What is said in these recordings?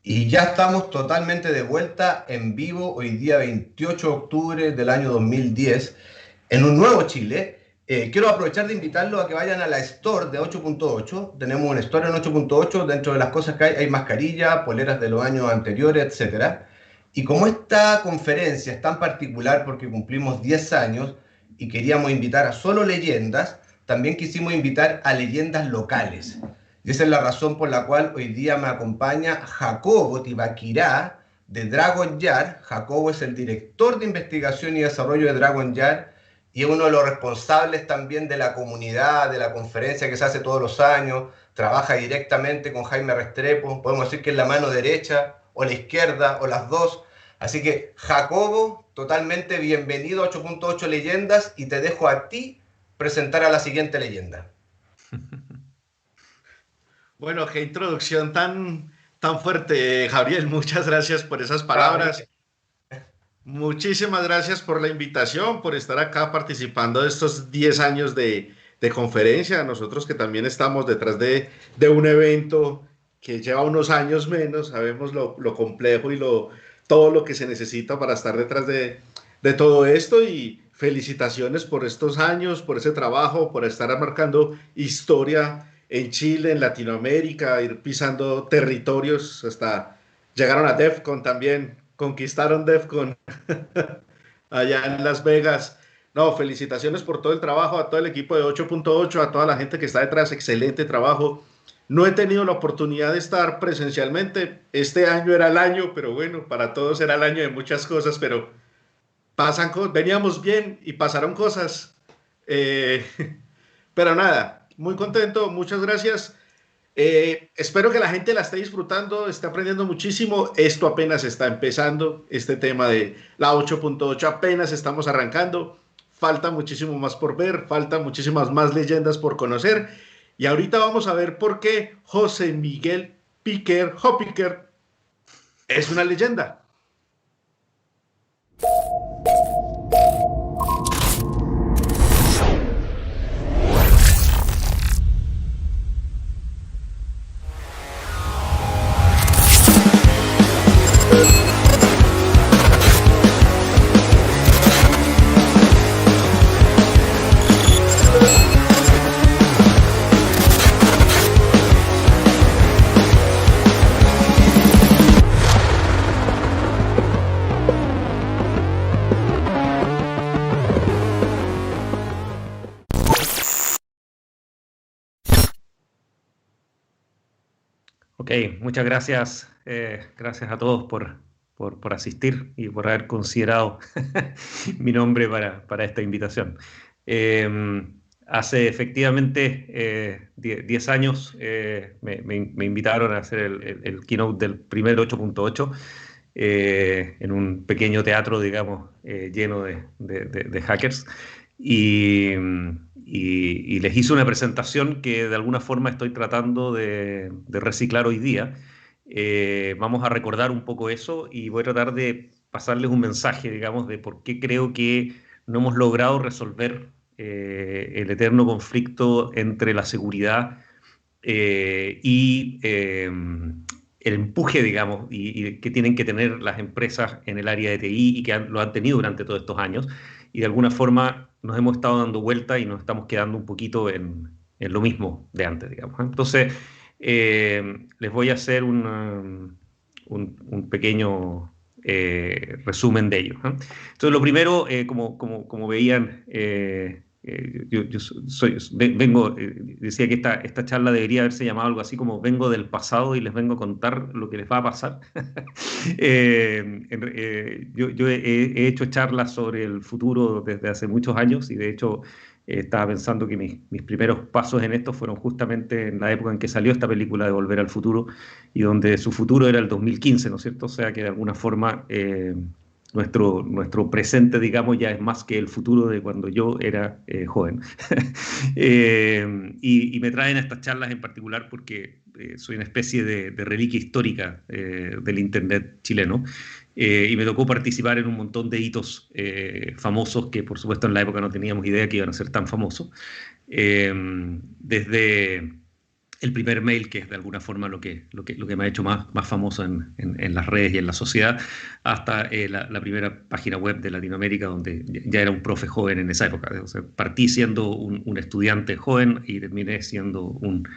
Y ya estamos totalmente de vuelta en vivo hoy día 28 de octubre del año 2010 en un nuevo Chile. Quiero aprovechar de invitarlos a que vayan a la store de 8.8. Tenemos una store en 8.8. Dentro de las cosas que hay mascarilla, poleras de los años anteriores, etcétera. Y como esta conferencia es tan particular porque cumplimos 10 años y queríamos invitar a solo leyendas, también quisimos invitar a leyendas locales. Y esa es la razón por la cual hoy día me acompaña Jacobo Tibaquirá de Dragon Yard. Jacobo es el director de investigación y desarrollo de Dragon Yard y es uno de los responsables también de la comunidad, de la conferencia que se hace todos los años. Trabaja directamente con Jaime Restrepo. Podemos decir que es la mano derecha o la izquierda o las dos. Así que Jacobo, totalmente bienvenido a 8.8 Leyendas y te dejo a ti presentar a la siguiente leyenda. Bueno, qué introducción tan fuerte, Gabriel. Muchas gracias por esas palabras. Muchísimas gracias por la invitación, por estar acá participando de estos 10 años de conferencia. Nosotros que también estamos detrás de un evento que lleva unos años menos, sabemos lo complejo y todo lo que se necesita para estar detrás de todo esto. Y felicitaciones por estos años, por ese trabajo, por estar marcando historia en Chile, en Latinoamérica, ir pisando territorios hasta llegaron a DEFCON también, conquistaron DEFCON allá en Las Vegas. No, felicitaciones por todo el trabajo, a todo el equipo de 8.8, a toda la gente que está detrás, excelente trabajo. No he tenido la oportunidad de estar presencialmente, este año era el año, pero bueno, para todos era el año de muchas cosas, pero veníamos bien y pasaron cosas. Eh, pero nada, muy contento, muchas gracias. Espero que la gente la esté disfrutando, esté aprendiendo muchísimo. Esto apenas está empezando, este tema de la 8.8 apenas estamos arrancando. Falta muchísimo más por ver, faltan muchísimas más leyendas por conocer. Y ahorita vamos a ver por qué José Miguel Piquer, Hopiker, es una leyenda. Ok, muchas gracias. Gracias a todos por asistir y por haber considerado mi nombre para esta invitación. Hace efectivamente 10 años me invitaron a hacer el keynote del primer 8.8 en un pequeño teatro, digamos, lleno de hackers. Y les hice una presentación que de alguna forma estoy tratando de reciclar hoy día. Vamos a recordar un poco eso y voy a tratar de pasarles un mensaje, digamos, de por qué creo que no hemos logrado resolver el eterno conflicto entre la seguridad y el empuje, digamos, y que tienen que tener las empresas en el área de TI y que lo han tenido durante todos estos años. Y de alguna forma nos hemos estado dando vuelta y nos estamos quedando un poquito en lo mismo de antes, digamos. Entonces, les voy a hacer un pequeño resumen de ello. Entonces, lo primero, como veían, decía que esta charla debería haberse llamado algo así como vengo del pasado y les vengo a contar lo que les va a pasar. Yo he hecho charlas sobre el futuro desde hace muchos años y de hecho estaba pensando que mis primeros pasos en esto fueron justamente en la época en que salió esta película de Volver al Futuro y donde su futuro era el 2015, ¿no es cierto? O sea que de alguna forma nuestro presente, digamos, ya es más que el futuro de cuando yo era joven. Y me traen a estas charlas en particular porque soy una especie de reliquia histórica del Internet chileno. Y me tocó participar en un montón de hitos famosos que, por supuesto, en la época no teníamos idea que iban a ser tan famosos. Desde el primer mail, que es de alguna forma lo que me ha hecho más famoso en las redes y en la sociedad, hasta la primera página web de Latinoamérica, donde ya era un profe joven en esa época. O sea, partí siendo un estudiante joven y terminé siendo un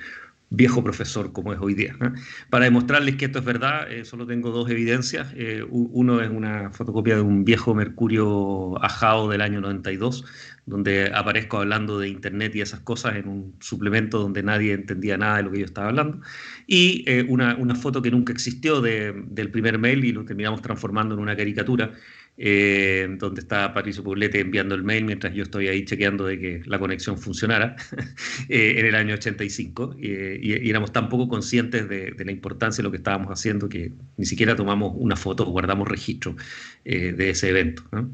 viejo profesor como es hoy día, ¿eh? Para demostrarles que esto es verdad, solo tengo dos evidencias. Uno es una fotocopia de un viejo Mercurio ajado del año 92, donde aparezco hablando de Internet y esas cosas en un suplemento donde nadie entendía nada de lo que yo estaba hablando. Y una foto que nunca existió del primer mail y lo terminamos transformando en una caricatura, donde está Patricio Poblete enviando el mail mientras yo estoy ahí chequeando de que la conexión funcionara en el año 85, y éramos tan poco conscientes de la importancia de lo que estábamos haciendo que ni siquiera tomamos una foto o guardamos registro de ese evento, ¿no?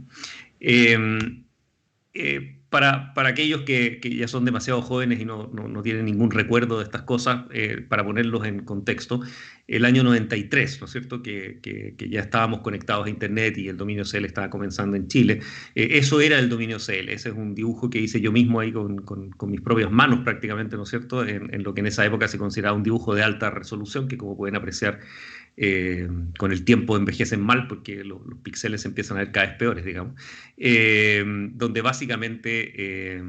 Para aquellos que ya son demasiado jóvenes y no tienen ningún recuerdo de estas cosas, para ponerlos en contexto, el año 93, ¿no es cierto?, que ya estábamos conectados a Internet y el dominio CL estaba comenzando en Chile. Eso era el dominio CL. Ese es un dibujo que hice yo mismo ahí con mis propias manos prácticamente, ¿no es cierto?, en lo que en esa época se consideraba un dibujo de alta resolución, que como pueden apreciar, con el tiempo envejecen mal porque los píxeles empiezan a ver cada vez peores, digamos, donde básicamente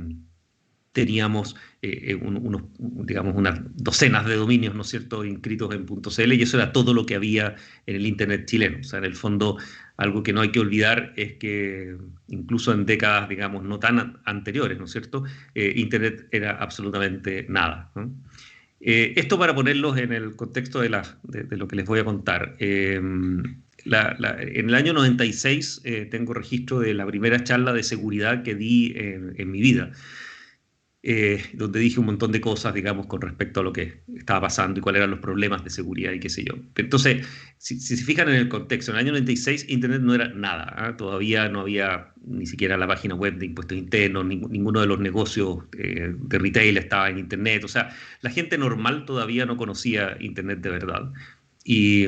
teníamos digamos, unas docenas de dominios, ¿no es cierto?, inscritos en .cl, y eso era todo lo que había en el Internet chileno. O sea, en el fondo, algo que no hay que olvidar es que incluso en décadas, digamos, no tan anteriores, ¿no es cierto?, Internet era absolutamente nada, ¿no? Esto para ponerlos en el contexto de lo que les voy a contar. En el año 96 tengo registro de la primera charla de seguridad que di en mi vida, donde dije un montón de cosas, digamos, con respecto a lo que estaba pasando y cuáles eran los problemas de seguridad y qué sé yo. Entonces, si se fijan en el contexto, en el año 96 Internet no era nada, ¿eh? Todavía no había ni siquiera la página web de impuestos internos, ninguno de los negocios de retail estaba en Internet. O sea, la gente normal todavía no conocía Internet de verdad. Y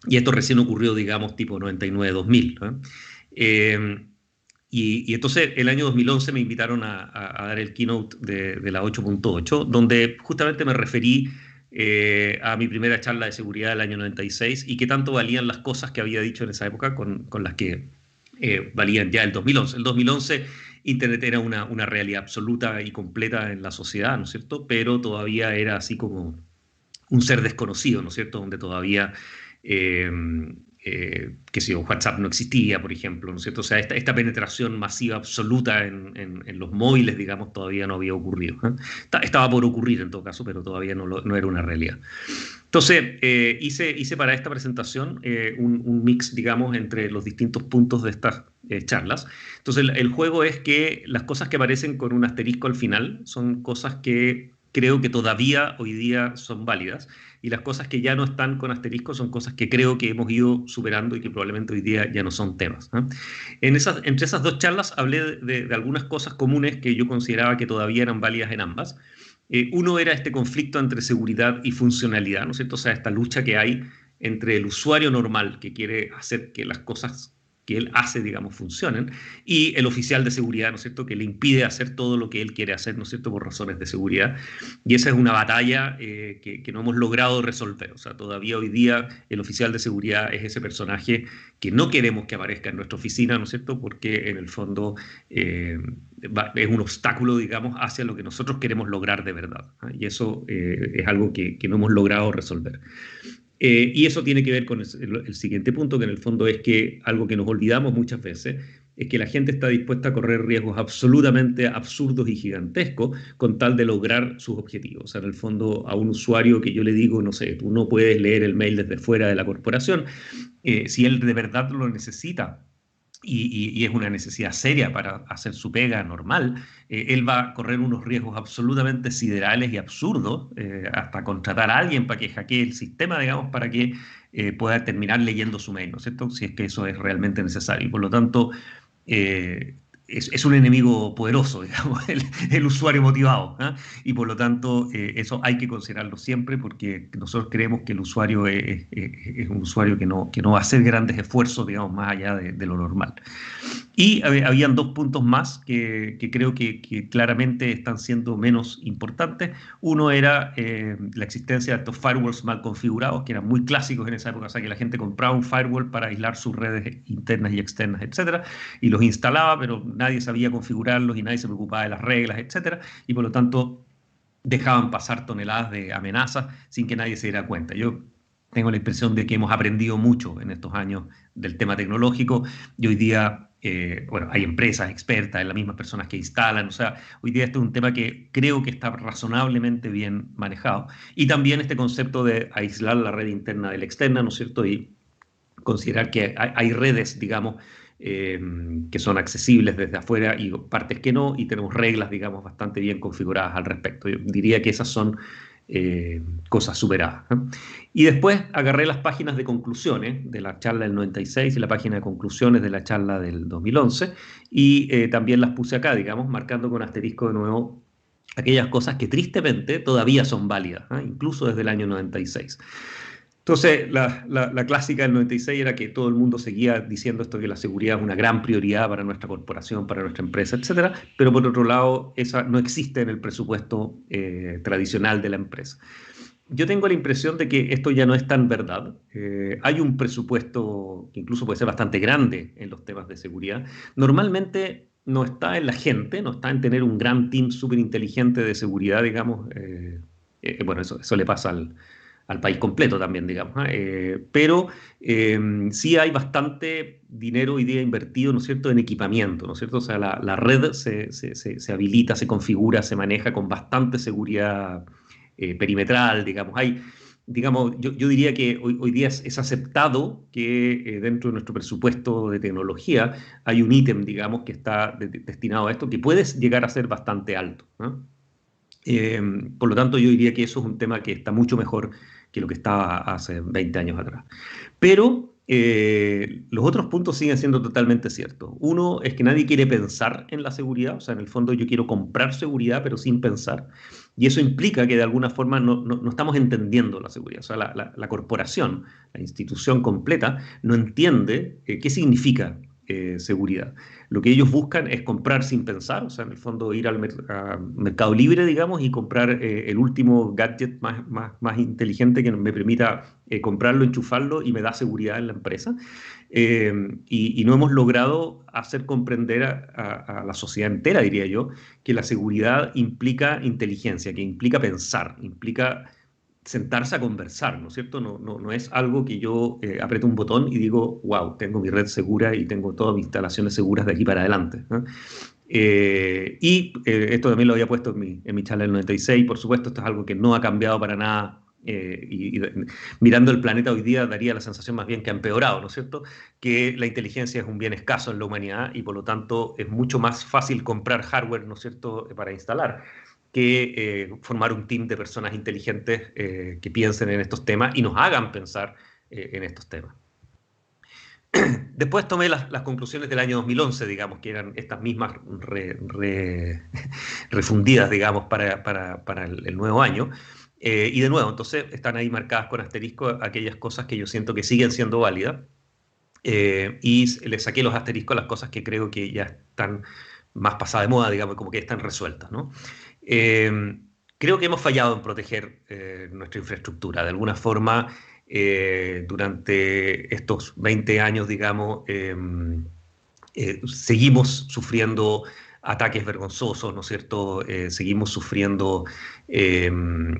esto recién ocurrió, digamos, tipo 99-2000, ¿eh? Y entonces el año 2011 me invitaron a dar el keynote de la 8.8, donde justamente me referí a mi primera charla de seguridad del año 96 y qué tanto valían las cosas que había dicho en esa época con las que valían ya el 2011. El 2011 Internet era una realidad absoluta y completa en la sociedad, ¿no es cierto? Pero todavía era así como un ser desconocido, ¿no es cierto?, donde todavía que si WhatsApp no existía, por ejemplo, ¿no es cierto? O sea, esta penetración masiva absoluta en los móviles, digamos, todavía no había ocurrido, ¿eh? Estaba por ocurrir en todo caso, pero todavía no era una realidad. Entonces, hice para esta presentación un mix, digamos, entre los distintos puntos de estas charlas. Entonces, el juego es que las cosas que aparecen con un asterisco al final son cosas que creo que todavía hoy día son válidas, y las cosas que ya no están con asterisco son cosas que creo que hemos ido superando y que probablemente hoy día ya no son temas, ¿eh? Entre esas dos charlas hablé de algunas cosas comunes que yo consideraba que todavía eran válidas en ambas. Uno era este conflicto entre seguridad y funcionalidad, ¿no es cierto? O sea, esta lucha que hay entre el usuario normal que quiere hacer que las cosas que él hace, digamos, funcionen, y el oficial de seguridad, ¿no es cierto?, que le impide hacer todo lo que él quiere hacer, ¿no es cierto?, por razones de seguridad. Y esa es una batalla que no hemos logrado resolver. O sea, todavía hoy día el oficial de seguridad es ese personaje que no queremos que aparezca en nuestra oficina, ¿no es cierto?, porque en el fondo es un obstáculo, digamos, hacia lo que nosotros queremos lograr de verdad, ¿eh? Y eso es algo que no hemos logrado resolver. Y eso tiene que ver con el siguiente punto, que en el fondo es que algo que nos olvidamos muchas veces es que la gente está dispuesta a correr riesgos absolutamente absurdos y gigantescos con tal de lograr sus objetivos. O sea, en el fondo, a un usuario que yo le digo, no sé, tú no puedes leer el mail desde fuera de la corporación, si él de verdad lo necesita, y es una necesidad seria para hacer su pega normal, él va a correr unos riesgos absolutamente siderales y absurdos, hasta contratar a alguien para que hackee el sistema, digamos, para que pueda terminar leyendo su mail, ¿no es cierto?, si es que eso es realmente necesario. Y por lo tanto, es un enemigo poderoso, digamos, el usuario motivado, ¿eh? Y por lo tanto, eso hay que considerarlo siempre, porque nosotros creemos que el usuario es un usuario que no va a hacer grandes esfuerzos, digamos, más allá de lo normal. Y habían dos puntos más que creo que claramente están siendo menos importantes. Uno era la existencia de estos firewalls mal configurados, que eran muy clásicos en esa época, o sea que la gente compraba un firewall para aislar sus redes internas y externas, etcétera, y los instalaba, pero nadie sabía configurarlos y nadie se preocupaba de las reglas, etcétera, y por lo tanto dejaban pasar toneladas de amenazas sin que nadie se diera cuenta. Yo tengo la impresión de que hemos aprendido mucho en estos años del tema tecnológico y hoy día, bueno, hay empresas expertas, en las mismas personas que instalan, o sea, hoy día esto es un tema que creo que está razonablemente bien manejado. Y también este concepto de aislar la red interna de la externa, ¿no es cierto? Y considerar que hay redes, digamos, que son accesibles desde afuera y partes que no, y tenemos reglas, digamos, bastante bien configuradas al respecto. Yo diría que esas son cosas superadas, ¿no? Y después agarré las páginas de conclusiones de la charla del 96 y la página de conclusiones de la charla del 2011 y también las puse acá, digamos, marcando con asterisco de nuevo aquellas cosas que tristemente todavía son válidas, ¿eh? Incluso desde el año 96. Entonces, la clásica del 96 era que todo el mundo seguía diciendo esto, que la seguridad es una gran prioridad para nuestra corporación, para nuestra empresa, etcétera, pero por otro lado, esa no existe en el presupuesto tradicional de la empresa. Yo tengo la impresión de que esto ya no es tan verdad. Hay un presupuesto que incluso puede ser bastante grande en los temas de seguridad. Normalmente no está en la gente, no está en tener un gran team súper inteligente de seguridad, digamos. Bueno, eso le pasa al país completo también, digamos, ¿eh? Pero sí hay bastante dinero hoy día invertido, ¿no es cierto?, en equipamiento, ¿no es cierto? O sea, la red se habilita, se configura, se maneja con bastante seguridad perimetral, digamos. Digamos, yo diría que hoy día es aceptado que dentro de nuestro presupuesto de tecnología hay un ítem, digamos, que está destinado a esto, que puede llegar a ser bastante alto, ¿no? Por lo tanto, yo diría que eso es un tema que está mucho mejor que lo que estaba hace 20 años atrás. Pero los otros puntos siguen siendo totalmente ciertos. Uno es que nadie quiere pensar en la seguridad, o sea, en el fondo yo quiero comprar seguridad, pero sin pensar. Y eso implica que de alguna forma no estamos entendiendo la seguridad. O sea, la corporación, la institución completa, no entiende qué significa seguridad. Lo que ellos buscan es comprar sin pensar, o sea, en el fondo ir al mercado libre, digamos, y comprar el último gadget más inteligente que me permita comprarlo, enchufarlo y me da seguridad en la empresa. Y no hemos logrado hacer comprender a la sociedad entera, diría yo, que la seguridad implica inteligencia, que implica pensar, implica sentarse a conversar, ¿no es cierto? No es algo que yo aprieto un botón y digo, wow, tengo mi red segura y tengo todas mis instalaciones seguras de aquí para adelante, ¿no? Esto también lo había puesto en mi charla del 96, por supuesto, esto es algo que no ha cambiado para nada. Mirando el planeta hoy día daría la sensación más bien que ha empeorado, ¿no es cierto? Que la inteligencia es un bien escaso en la humanidad y por lo tanto es mucho más fácil comprar hardware, ¿no es cierto?, para instalar que formar un team de personas inteligentes que piensen en estos temas y nos hagan pensar en estos temas. Después tomé las conclusiones del año 2011, digamos, que eran estas mismas refundidas, digamos, para el nuevo año. Y de nuevo, entonces están ahí marcadas con asterisco aquellas cosas que yo siento que siguen siendo válidas. Y le saqué los asteriscos a las cosas que creo que ya están más pasadas de moda, digamos, como que están resueltas, ¿no? Creo que hemos fallado en proteger nuestra infraestructura. De alguna forma, durante estos 20 años, digamos, seguimos sufriendo ataques vergonzosos, ¿no es cierto? Seguimos sufriendo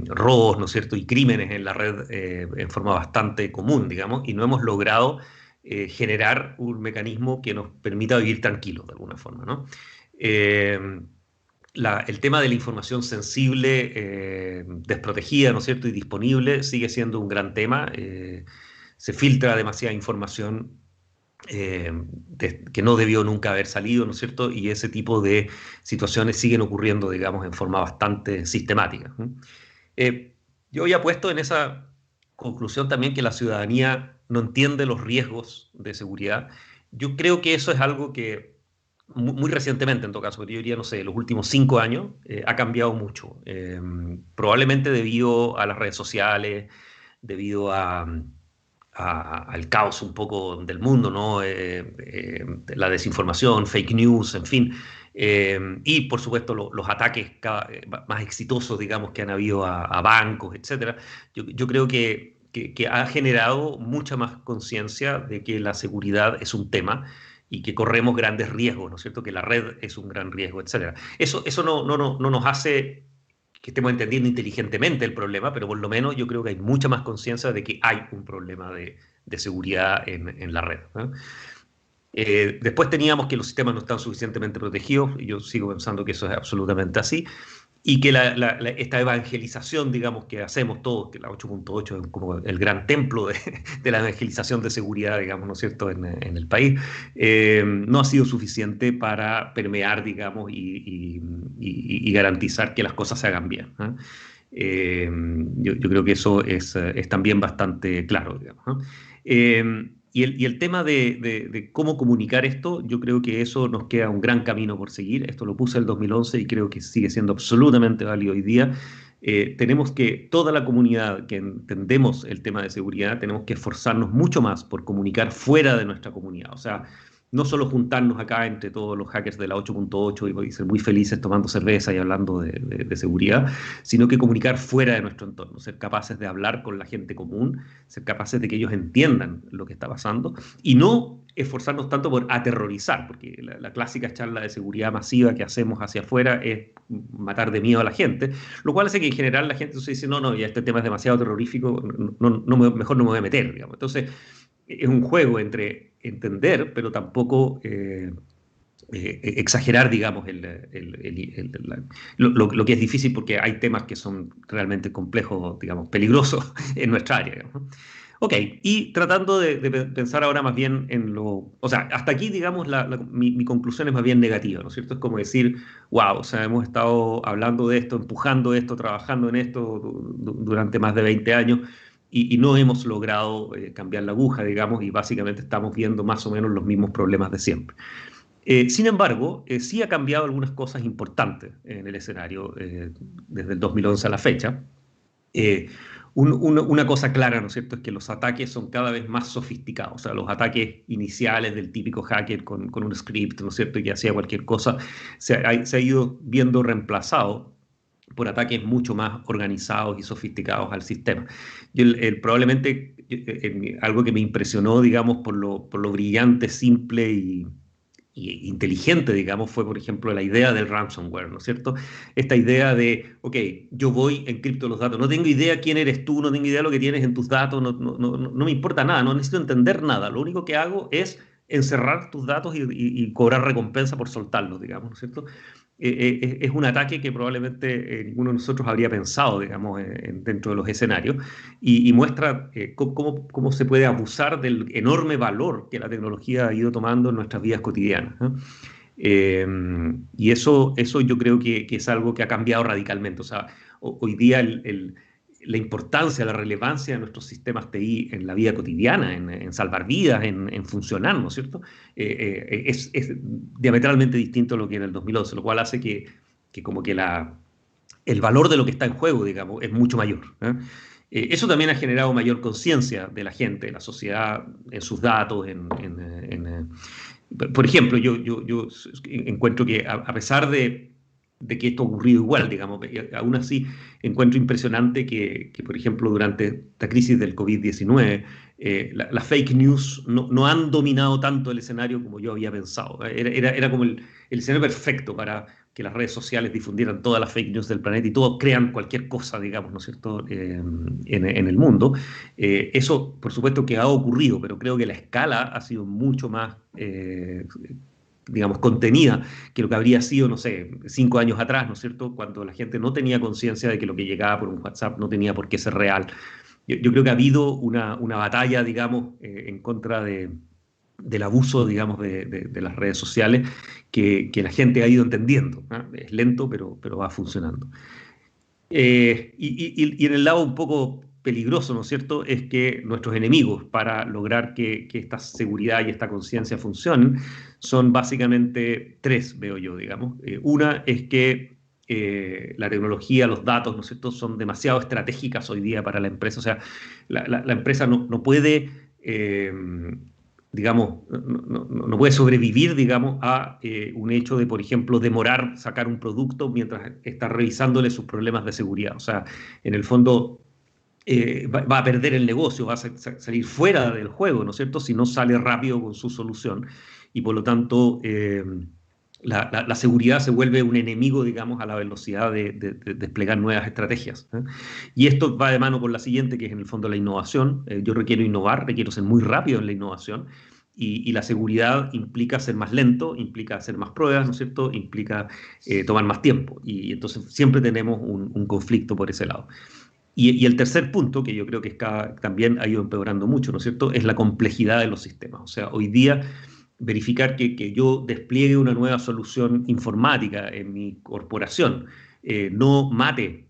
robos, ¿no es cierto? Y crímenes en la red en forma bastante común, digamos, y no hemos logrado generar un mecanismo que nos permita vivir tranquilos, de alguna forma, ¿no? El tema de la información sensible, desprotegida, ¿no es cierto?, y disponible, sigue siendo un gran tema. Se filtra demasiada información que no debió nunca haber salido, ¿no es cierto?, y ese tipo de situaciones siguen ocurriendo, digamos, en forma bastante sistemática. Yo había puesto en esa conclusión también que la ciudadanía no entiende los riesgos de seguridad. Yo creo que eso es algo que muy recientemente, en todo caso, pero yo diría, no sé, los últimos 5 años ha cambiado mucho. Probablemente debido a las redes sociales, debido a al caos un poco del mundo, ¿no? La desinformación, fake news, en fin. Y por supuesto los ataques más exitosos, digamos, que han habido a bancos, etcétera. Yo creo que ha generado mucha más conciencia de que la seguridad es un tema y que corremos grandes riesgos, ¿no es cierto? Que la red es un gran riesgo, etcétera. Eso no nos hace que estemos entendiendo inteligentemente el problema, pero por lo menos yo creo que hay mucha más conciencia de que hay un problema de seguridad en la red, ¿no? Después teníamos que los sistemas no están suficientemente protegidos, y yo sigo pensando que eso es absolutamente así, y que esta evangelización, digamos, que hacemos todos, que la 8.8 es como el gran templo de la evangelización de seguridad, digamos, ¿no es cierto?, en el país, no ha sido suficiente para permear, digamos, y garantizar que las cosas se hagan bien, ¿eh? Yo creo que eso es también bastante claro, digamos, ¿no? Y el tema de cómo comunicar esto, yo creo que eso nos queda un gran camino por seguir. Esto lo puse en el 2011 y creo que sigue siendo absolutamente válido hoy día. Tenemos que, toda la comunidad que entendemos el tema de seguridad, tenemos que esforzarnos mucho más por comunicar fuera de nuestra comunidad. O sea, no solo juntarnos acá entre todos los hackers de la 8.8 y ser muy felices tomando cerveza y hablando de seguridad, sino que comunicar fuera de nuestro entorno, ser capaces de hablar con la gente común, ser capaces de que ellos entiendan lo que está pasando y no esforzarnos tanto por aterrorizar, porque la clásica charla de seguridad masiva que hacemos hacia afuera es matar de miedo a la gente, lo cual hace que en general la gente se dice, no, ya este tema es demasiado terrorífico, mejor no me voy a meter, digamos. Entonces, es un juego entre entender, pero tampoco exagerar, digamos, lo que es difícil, porque hay temas que son realmente complejos, digamos, peligrosos en nuestra área, digamos, ¿no? Ok, y tratando de pensar ahora más bien en lo... O sea, hasta aquí, digamos, mi conclusión es más bien negativa, ¿no es cierto? Es como decir, wow, o sea, hemos estado hablando de esto, empujando esto, trabajando en esto durante más de 20 años, y no hemos logrado cambiar la aguja, digamos, y básicamente estamos viendo más o menos los mismos problemas de siempre. Sin embargo, sí ha cambiado algunas cosas importantes en el escenario desde el 2011 a la fecha. Una cosa clara, ¿no es cierto?, es que los ataques son cada vez más sofisticados. O sea, los ataques iniciales del típico hacker con un script, ¿no es cierto?, que hacía cualquier cosa, se ha ido viendo reemplazado por ataques mucho más organizados y sofisticados al sistema. Probablemente algo que me impresionó, digamos, por lo brillante, simple y inteligente, digamos, fue, por ejemplo, la idea del ransomware, ¿no es cierto? Esta idea de, ok, yo voy, encripto los datos, no tengo idea quién eres tú, no tengo idea de lo que tienes en tus datos, no me importa nada, no necesito entender nada, lo único que hago es encerrar tus datos y cobrar recompensa por soltarlos, digamos, ¿no es cierto? Es un ataque que probablemente ninguno de nosotros habría pensado, digamos, dentro de los escenarios, y muestra cómo se puede abusar del enorme valor que la tecnología ha ido tomando en nuestras vidas cotidianas, ¿no? Y eso yo creo que es algo que ha cambiado radicalmente. O sea, hoy día la importancia, la relevancia de nuestros sistemas TI en la vida cotidiana, en salvar vidas, en funcionar, ¿no es cierto?, es diametralmente distinto a lo que era en el 2011, lo cual hace que como que el valor de lo que está en juego, digamos, es mucho mayor, ¿eh? Eso también ha generado mayor conciencia de la gente, de la sociedad, en sus datos, por ejemplo, yo encuentro que a pesar de que esto ha ocurrido igual, digamos, aún así encuentro impresionante que por ejemplo, durante esta crisis del COVID-19, las fake news no han dominado tanto el escenario como yo había pensado. Era como el escenario perfecto para que las redes sociales difundieran todas las fake news del planeta y todos crean cualquier cosa, digamos, ¿no es cierto?, en el mundo. Eso, por supuesto, que ha ocurrido, pero creo que la escala ha sido mucho más digamos, contenida que lo que habría sido, no sé, 5 años atrás, ¿no es cierto?, cuando la gente no tenía conciencia de que lo que llegaba por un WhatsApp no tenía por qué ser real. Yo creo que ha habido una batalla, digamos, en contra del abuso, digamos, de las redes sociales que la gente ha ido entendiendo, ¿no? Es lento, pero va funcionando. Y en el lado un poco peligroso, ¿no es cierto?, es que nuestros enemigos, para lograr que esta seguridad y esta conciencia funcionen, son básicamente 3, veo yo, digamos. Una es que la tecnología, los datos, ¿no es cierto?, son demasiado estratégicas hoy día para la empresa. O sea, la empresa no puede digamos, no puede sobrevivir, digamos, a un hecho de, por ejemplo, demorar sacar un producto mientras está revisándole sus problemas de seguridad. O sea, en el fondo va a perder el negocio, va a salir fuera del juego, ¿no es cierto?, si no sale rápido con su solución. Y por lo tanto, la seguridad se vuelve un enemigo, digamos, a la velocidad de desplegar nuevas estrategias, ¿eh? Y esto va de mano con la siguiente, que es en el fondo la innovación. Yo requiero innovar, requiero ser muy rápido en la innovación, y la seguridad implica ser más lento, implica hacer más pruebas, ¿no es cierto?, implica tomar más tiempo. Y entonces siempre tenemos un conflicto por ese lado. Y el tercer punto, que yo creo que también ha ido empeorando mucho, ¿no es cierto?, es la complejidad de los sistemas. O sea, hoy día verificar que yo despliegue una nueva solución informática en mi corporación, no mate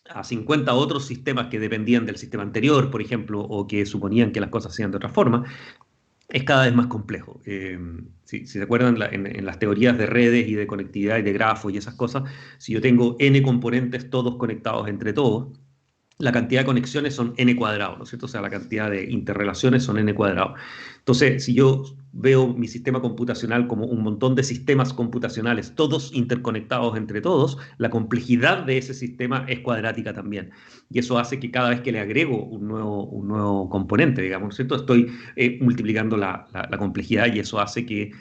a 50 otros sistemas que dependían del sistema anterior, por ejemplo, o que suponían que las cosas se hacían de otra forma, es cada vez más complejo. Si se acuerdan, en las teorías de redes y de conectividad y de grafos y esas cosas, si yo tengo n componentes todos conectados entre todos, la cantidad de conexiones son n cuadrado, ¿no es cierto? O sea, la cantidad de interrelaciones son n cuadrado. Entonces, si yo veo mi sistema computacional como un montón de sistemas computacionales, todos interconectados entre todos, la complejidad de ese sistema es cuadrática también. Y eso hace que cada vez que le agrego un nuevo componente, digamos, ¿no es cierto?, estoy multiplicando la complejidad, y eso hace que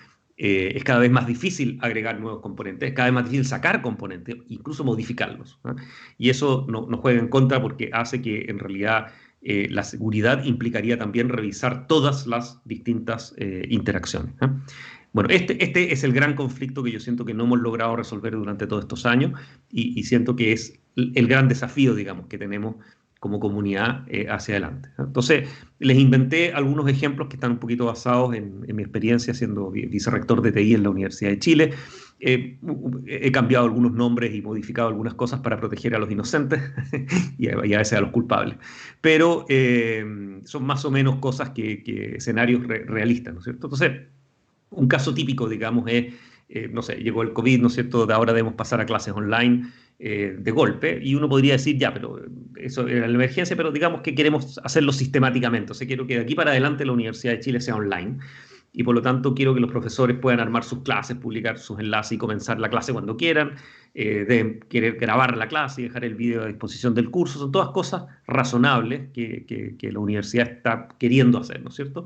es cada vez más difícil agregar nuevos componentes, es cada vez más difícil sacar componentes, incluso modificarlos, ¿no? Y eso nos juega en contra, porque hace que en realidad la seguridad implicaría también revisar todas las distintas interacciones, ¿eh? Bueno, este es el gran conflicto que yo siento que no hemos logrado resolver durante todos estos años, y siento que es el gran desafío, digamos, que tenemos como comunidad hacia adelante. Entonces, les inventé algunos ejemplos que están un poquito basados en mi experiencia siendo vicerrector de TI en la Universidad de Chile. He cambiado algunos nombres y modificado algunas cosas para proteger a los inocentes y a veces a los culpables. Pero son más o menos cosas que escenarios realistas, ¿no es cierto? Entonces, un caso típico, digamos, es, no sé, llegó el COVID, ¿no es cierto?, de ahora debemos pasar a clases online de golpe, y uno podría decir, ya, pero eso era la emergencia, pero digamos que queremos hacerlo sistemáticamente. O sea, quiero que de aquí para adelante la Universidad de Chile sea online, y por lo tanto quiero que los profesores puedan armar sus clases, publicar sus enlaces y comenzar la clase cuando quieran, deben querer grabar la clase y dejar el video a disposición del curso. Son todas cosas razonables que la universidad está queriendo hacer, ¿no es cierto?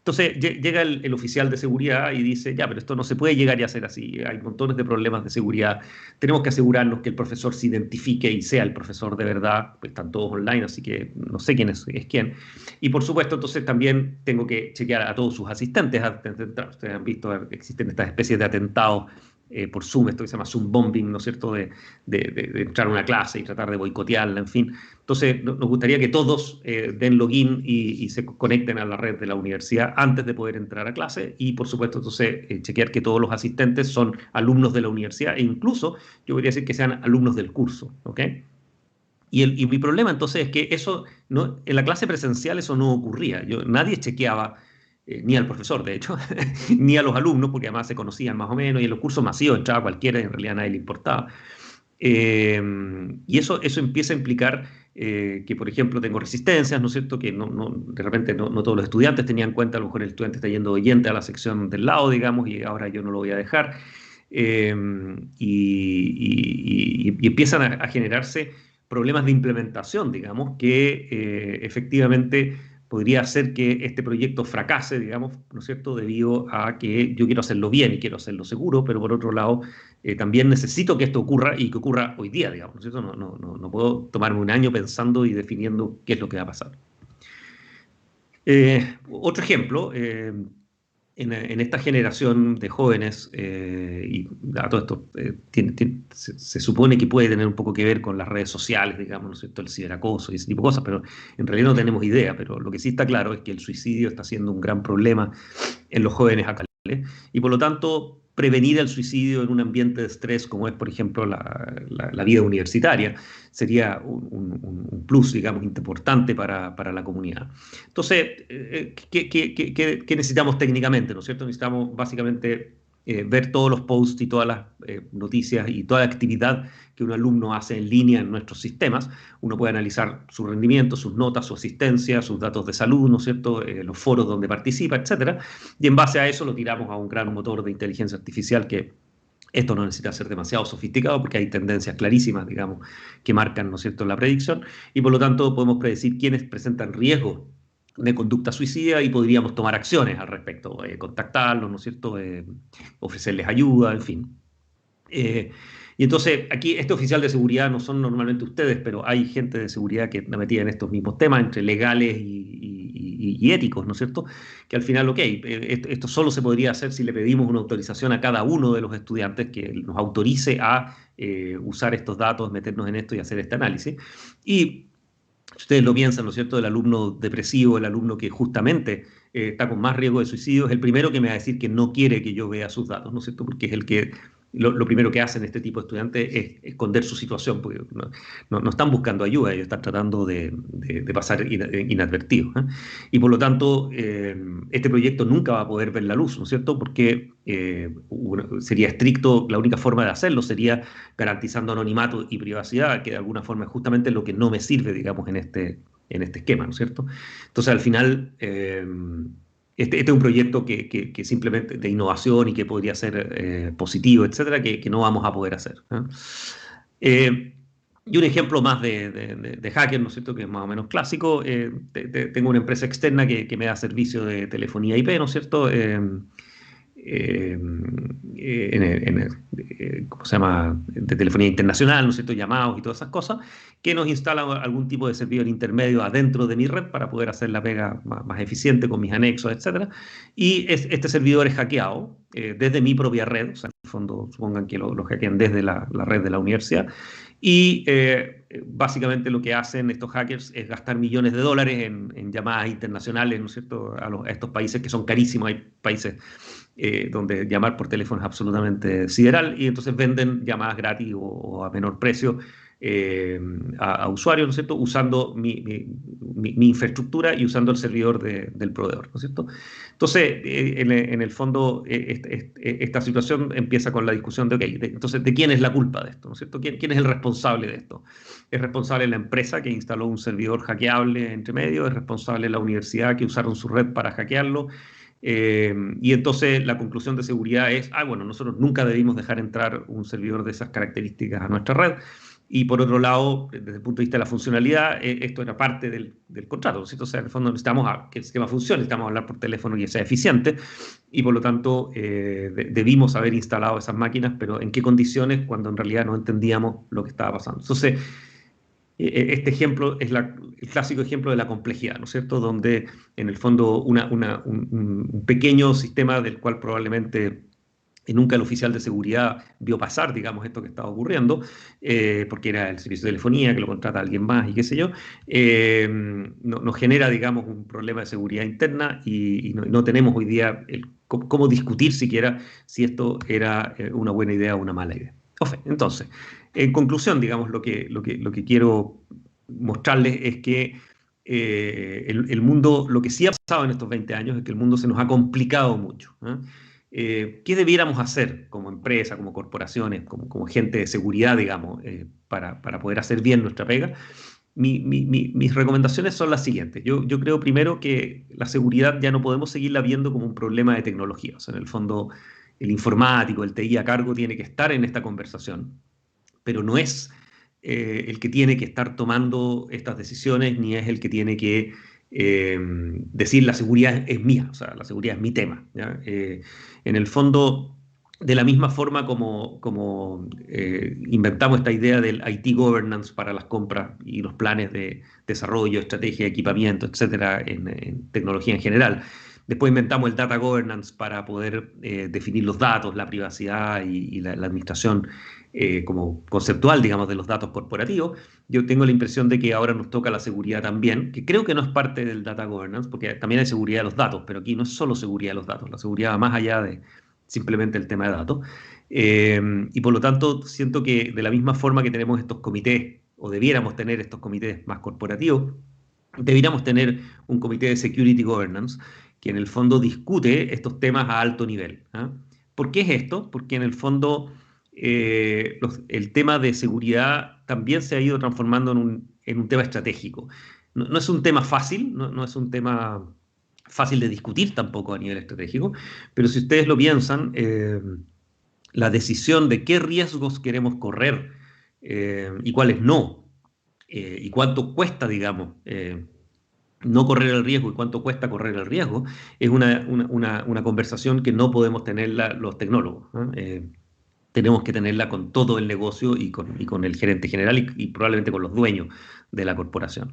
Entonces llega el oficial de seguridad y dice, ya, pero esto no se puede llegar y hacer así, hay montones de problemas de seguridad, tenemos que asegurarnos que el profesor se identifique y sea el profesor de verdad, pues están todos online, así que no sé quién es quién. Y por supuesto, entonces también tengo que chequear a todos sus asistentes. Ustedes han visto, existen estas especies de atentados por Zoom, esto que se llama Zoom bombing, ¿no es cierto?, de entrar a una clase y tratar de boicotearla, en fin. Entonces, nos gustaría que todos den login y se conecten a la red de la universidad antes de poder entrar a clase, y por supuesto, entonces, chequear que todos los asistentes son alumnos de la universidad, e incluso, yo podría decir que sean alumnos del curso, ¿ok? Y mi problema entonces es que eso, no, en la clase presencial eso no ocurría. Nadie chequeaba, ni al profesor, de hecho, ni a los alumnos, porque además se conocían más o menos, y en los cursos masivos entraba cualquiera y en realidad a nadie le importaba. Y eso empieza a implicar que, por ejemplo, tengo resistencias, ¿no es cierto?, que de repente no todos los estudiantes tenían en cuenta, a lo mejor el estudiante está yendo oyente a la sección del lado, digamos, y ahora yo no lo voy a dejar. Y empiezan a generarse problemas de implementación, digamos, que efectivamente podría hacer que este proyecto fracase, digamos, ¿no es cierto?, debido a que yo quiero hacerlo bien y quiero hacerlo seguro, pero por otro lado también necesito que esto ocurra, y que ocurra hoy día, digamos, ¿no es cierto? No puedo tomarme un año pensando y definiendo qué es lo que va a pasar. Otro ejemplo, en esta generación de jóvenes, y a todo esto se supone que puede tener un poco que ver con las redes sociales, digamos, ¿no es cierto?, el ciberacoso y ese tipo de cosas, pero en realidad no tenemos idea. Pero lo que sí está claro es que el suicidio está siendo un gran problema en los jóvenes actuales, y por lo tanto prevenir el suicidio en un ambiente de estrés como es, por ejemplo, la vida universitaria, sería un plus, digamos, importante para la comunidad. Entonces, ¿qué necesitamos técnicamente, ¿no es cierto? Necesitamos básicamente ver todos los posts y todas las noticias y toda la actividad que un alumno hace en línea en nuestros sistemas. Uno puede analizar su rendimiento, sus notas, su asistencia, sus datos de salud, ¿no es cierto?, los foros donde participa, etcétera. Y en base a eso lo tiramos a un gran motor de inteligencia artificial que esto no necesita ser demasiado sofisticado porque hay tendencias clarísimas, digamos, que marcan, ¿no es cierto?, la predicción, y por lo tanto podemos predecir quiénes presentan riesgo de conducta suicida y podríamos tomar acciones al respecto, contactarlos, ¿no es cierto?, ofrecerles ayuda, en fin. Y entonces aquí este oficial de seguridad no son normalmente ustedes, pero hay gente de seguridad que está metida en estos mismos temas, entre legales y éticos, ¿no es cierto? Que al final, ok, esto solo se podría hacer si le pedimos una autorización a cada uno de los estudiantes que nos autorice a usar estos datos, meternos en esto y hacer este análisis. Y ustedes lo piensan, ¿no es cierto?, el alumno depresivo, el alumno que justamente está con más riesgo de suicidio, es el primero que me va a decir que no quiere que yo vea sus datos, ¿no es cierto?, porque es el que lo primero que hacen este tipo de estudiantes es esconder su situación, porque no están buscando ayuda, ellos están tratando de pasar inadvertidos, ¿eh? Y por lo tanto, este proyecto nunca va a poder ver la luz, ¿no es cierto?, porque sería estricto, la única forma de hacerlo sería garantizando anonimato y privacidad, que de alguna forma es justamente lo que no me sirve, digamos, en este esquema, ¿no es cierto? Entonces, al final, este es un proyecto que simplemente de innovación y que podría ser positivo, etcétera, que no vamos a poder hacer, ¿eh? Y un ejemplo más de hacker, ¿no es cierto?, que es más o menos clásico. Tengo una empresa externa que me da servicio de telefonía IP, ¿no es cierto?, ¿cómo se llama?, de telefonía internacional, ¿no es cierto?, llamados y todas esas cosas, que nos instalan algún tipo de servidor intermedio adentro de mi red para poder hacer la pega más eficiente con mis anexos, etcétera. Y este servidor es hackeado desde mi propia red, o sea, en el fondo supongan que lo hackean desde la red de la universidad, y básicamente lo que hacen estos hackers es gastar millones de dólares en llamadas internacionales, ¿no es cierto?, a estos países que son carísimos. Hay países donde llamar por teléfono es absolutamente sideral, y entonces venden llamadas gratis o a menor precio a usuarios, ¿no es cierto?, usando mi infraestructura y usando el servidor del proveedor, ¿no es cierto? Entonces, en el fondo, esta situación empieza con la discusión de, ok, entonces, ¿de quién es la culpa de esto?, ¿no es cierto? ¿Quién es el responsable de esto? ¿Es responsable la empresa que instaló un servidor hackeable entre medio? ¿Es responsable la universidad que usaron su red para hackearlo? Y entonces la conclusión de seguridad es, bueno, nosotros nunca debimos dejar entrar un servidor de esas características a nuestra red. Y por otro lado, desde el punto de vista de la funcionalidad, esto era parte del contrato, ¿no es cierto? O sea, en el fondo necesitamos que el sistema funcione, necesitamos hablar por teléfono y que sea eficiente, y por lo tanto debimos haber instalado esas máquinas, pero ¿en qué condiciones? Cuando en realidad no entendíamos lo que estaba pasando. Entonces, este ejemplo es el clásico ejemplo de la complejidad, ¿no es cierto?, donde en el fondo un pequeño sistema del cual probablemente nunca el oficial de seguridad vio pasar, digamos, esto que estaba ocurriendo, porque era el servicio de telefonía que lo contrata alguien más y qué sé yo, nos genera, digamos, un problema de seguridad interna y no tenemos hoy día cómo discutir siquiera si esto era una buena idea o una mala idea. Entonces, en conclusión, digamos, lo que quiero mostrarles es que el mundo, lo que sí ha pasado en estos 20 años es que el mundo se nos ha complicado mucho, ¿eh? ¿Qué debiéramos hacer como empresa, como corporaciones, como gente de seguridad, digamos, para poder hacer bien nuestra pega? Mis recomendaciones son las siguientes. Yo creo primero que la seguridad ya no podemos seguirla viendo como un problema de tecnología. O sea, en el fondo, el informático, el TI a cargo tiene que estar en esta conversación, pero no es el que tiene que estar tomando estas decisiones, ni es el que tiene que decir la seguridad es mía, o sea, la seguridad es mi tema, ¿ya? En el fondo, de la misma forma como inventamos esta idea del IT governance para las compras y los planes de desarrollo, estrategia, equipamiento, etcétera, en tecnología en general. Después inventamos el data governance para poder definir los datos, la privacidad y la administración como conceptual, digamos, de los datos corporativos. Yo tengo la impresión de que ahora nos toca la seguridad también, que creo que no es parte del data governance, porque también hay seguridad de los datos, pero aquí no es solo seguridad de los datos, la seguridad va más allá de simplemente el tema de datos. Y por lo tanto, siento que de la misma forma que tenemos estos comités, o debiéramos tener estos comités más corporativos, debiéramos tener un comité de security governance que en el fondo discute estos temas a alto nivel, ¿eh? ¿Por qué es esto? Porque en el fondo el tema de seguridad también se ha ido transformando en un tema estratégico. No es un tema fácil, no es un tema fácil de discutir tampoco a nivel estratégico, pero si ustedes lo piensan, la decisión de qué riesgos queremos correr y cuáles no, y cuánto cuesta, digamos, no correr el riesgo y cuánto cuesta correr el riesgo, es una conversación que no podemos tener los tecnólogos, ¿no? Tenemos que tenerla con todo el negocio y con el gerente general y probablemente con los dueños de la corporación,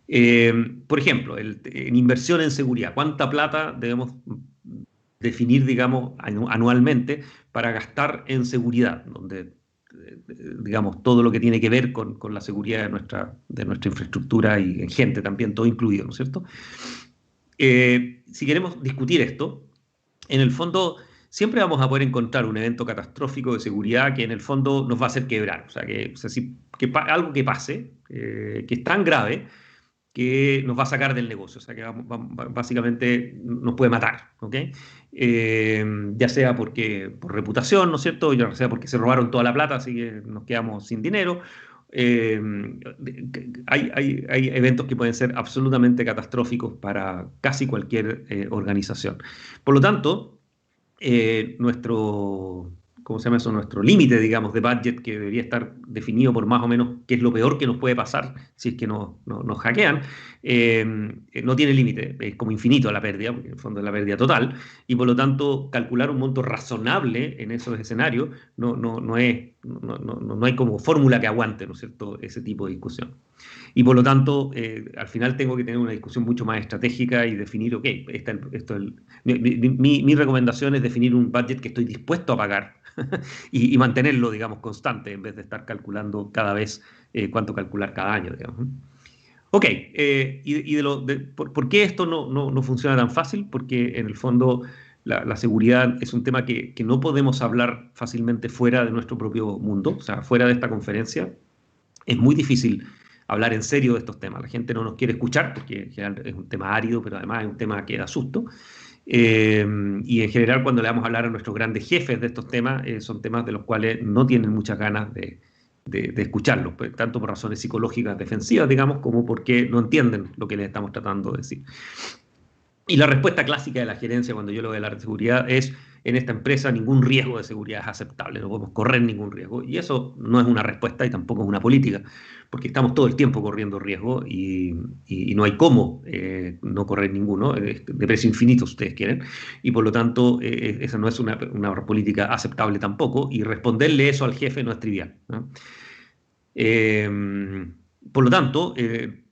¿eh? Por ejemplo, en inversión en seguridad, ¿cuánta plata debemos definir, digamos, anualmente para gastar en seguridad? Donde, digamos, todo lo que tiene que ver con la seguridad de nuestra infraestructura y en gente también, todo incluido, ¿no es cierto? Si queremos discutir esto, en el fondo siempre vamos a poder encontrar un evento catastrófico de seguridad que en el fondo nos va a hacer quebrar. O sea, algo que pase, que es tan grave que nos va a sacar del negocio. O sea, que básicamente nos puede matar, ¿ok? Ya sea por reputación, ¿no es cierto? Ya sea porque se robaron toda la plata, así que nos quedamos sin dinero. Hay eventos que pueden ser absolutamente catastróficos para casi cualquier organización. Por lo tanto, ¿cómo se llama eso? Nuestro límite, digamos, de budget, que debería estar definido por más o menos qué es lo peor que nos puede pasar si es que nos hackean, no tiene límite, es como infinito la pérdida, porque en el fondo es la pérdida total, y por lo tanto calcular un monto razonable en esos escenarios no hay como fórmula que aguante, ¿no es cierto?, ese tipo de discusión. Y por lo tanto, al final tengo que tener una discusión mucho más estratégica y definir, ok, mi recomendación es definir un budget que estoy dispuesto a pagar y mantenerlo, digamos, constante en vez de estar calculando cada vez cuánto calcular cada año, digamos. Ok, ¿por qué esto no funciona tan fácil? Porque en el fondo la seguridad es un tema que no podemos hablar fácilmente fuera de nuestro propio mundo, o sea, fuera de esta conferencia. Es muy difícil hablar en serio de estos temas. La gente no nos quiere escuchar porque en general es un tema árido, pero además es un tema que da susto. Y en general, cuando le vamos a hablar a nuestros grandes jefes de estos temas, son temas de los cuales no tienen muchas ganas de escucharlos, pues, tanto por razones psicológicas defensivas, digamos, como porque no entienden lo que les estamos tratando de decir. Y la respuesta clásica de la gerencia cuando yo le voy a hablar de seguridad es: en esta empresa ningún riesgo de seguridad es aceptable, no podemos correr ningún riesgo. Y eso no es una respuesta y tampoco es una política, porque estamos todo el tiempo corriendo riesgo y no hay cómo no correr ninguno, de precio infinito si ustedes quieren, y por lo tanto esa no es una política aceptable tampoco, y responderle eso al jefe no es trivial, ¿no? Por lo tanto,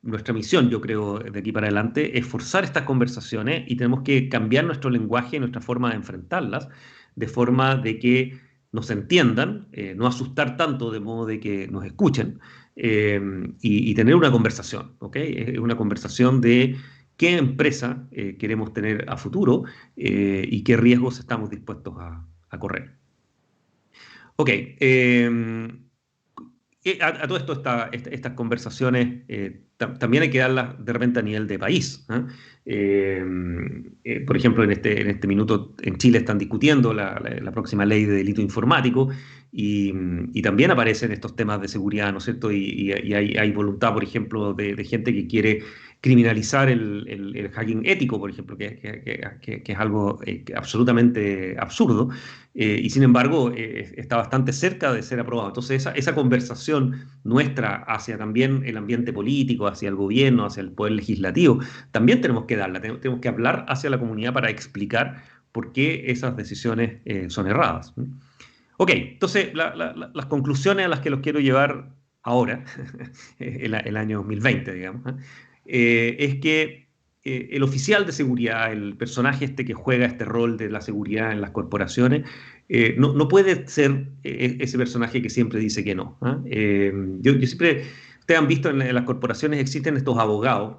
nuestra misión, yo creo, de aquí para adelante, es forzar estas conversaciones y tenemos que cambiar nuestro lenguaje y nuestra forma de enfrentarlas, de forma de que nos entiendan, no asustar tanto de modo de que nos escuchen, y tener una conversación, ¿ok? Es una conversación de qué empresa queremos tener a futuro y qué riesgos estamos dispuestos a correr. Ok. A todo esto, estas conversaciones también hay que darlas de repente a nivel de país, ¿eh? Por ejemplo, en este minuto en Chile están discutiendo la próxima ley de delito informático y también aparecen estos temas de seguridad, ¿no es cierto? Y hay voluntad, por ejemplo, de gente que quiere criminalizar el hacking ético, por ejemplo, que es algo absolutamente absurdo. Y sin embargo está bastante cerca de ser aprobado. Entonces esa conversación nuestra hacia también el ambiente político, hacia el gobierno, hacia el poder legislativo, también tenemos que darla, tenemos que hablar hacia la comunidad para explicar por qué esas decisiones son erradas. Ok, entonces las conclusiones a las que los quiero llevar ahora, el año 2020, digamos, es que el oficial de seguridad, el personaje este que juega este rol de la seguridad en las corporaciones, no puede ser ese personaje que siempre dice que no. Yo siempre, ustedes han visto en las corporaciones existen estos abogados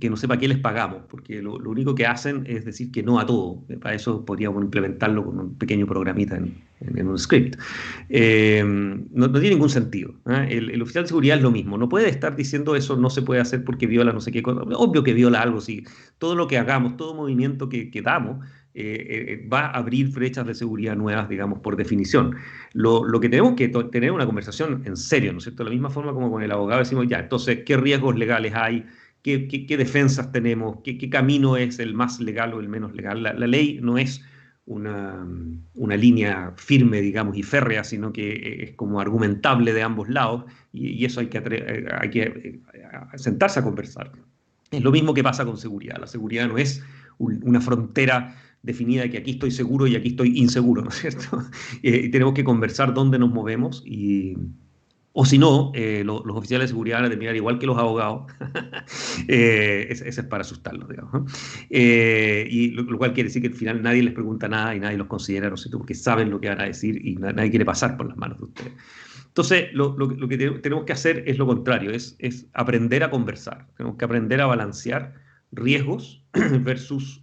que no sé para qué les pagamos, porque lo único que hacen es decir que no a todo. Para eso podríamos implementarlo con un pequeño programita en un script. No tiene ningún sentido. El oficial de seguridad es lo mismo. No puede estar diciendo eso no se puede hacer porque viola no sé qué cosa. Obvio que viola algo, sí. Todo lo que hagamos, todo movimiento que damos, va a abrir brechas de seguridad nuevas, digamos, por definición. Lo que tenemos que tener una conversación en serio, ¿no es cierto? De la misma forma como con el abogado decimos, ya, entonces, ¿qué riesgos legales hay? ¿Qué defensas tenemos? ¿Qué camino es el más legal o el menos legal? La ley no es una línea firme, digamos, y férrea, sino que es como argumentable de ambos lados, y eso hay que sentarse a conversar. Es lo mismo que pasa con seguridad. La seguridad no es una frontera definida de que aquí estoy seguro y aquí estoy inseguro, ¿no es cierto? Tenemos que conversar dónde nos movemos o si no, los oficiales de seguridad van a terminar igual que los abogados. Ese es para asustarlos, digamos, ¿no? Y lo cual quiere decir que al final nadie les pregunta nada y nadie los considera, ¿no es cierto? Porque saben lo que van a decir y nadie quiere pasar por las manos de ustedes. Entonces, lo que tenemos que hacer es lo contrario, es aprender a conversar. Tenemos que aprender a balancear riesgos versus